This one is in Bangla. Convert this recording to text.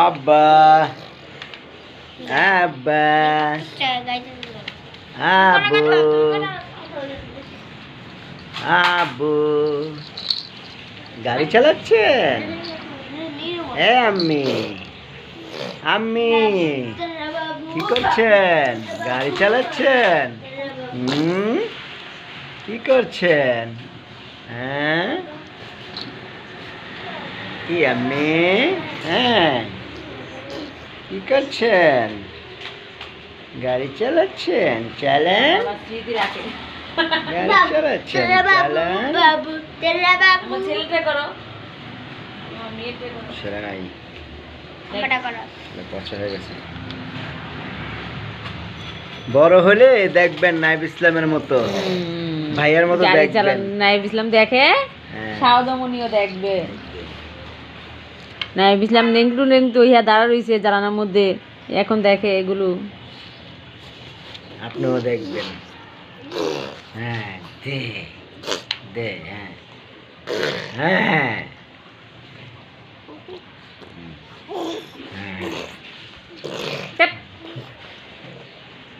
আব্বা আব্বা আব্বু আব্বু গাড়ি চালাচ্ছেন? আম্মি আম্মি কি করছেন? গাড়ি চালাচ্ছেন? কি করছেন? হ্যাঁ কি আম্মি? হ্যাঁ কি করছেন? গাড়ি চালাচ্ছেন? চালান। গাড়ি চালাচ্ছেন? চালান। ছেলে নাই, বছর হয়ে গেছে। বড় হলে দেখবেন নাইব ইসলামের মতো, ভাইয়ার মতো দেখবেন। নাইব ইসলাম দেখে, সাউদমনিও দেখবে। নাইব ইসলাম নেংটু নেংটু ইহা দাঁড়া রইছে জানানোর মধ্যে, এখন দেখে এগুলো। আপনিও দেখবেন। হ্যাঁ দে দে হ্যাঁ হ্যাঁ হ্যাঁ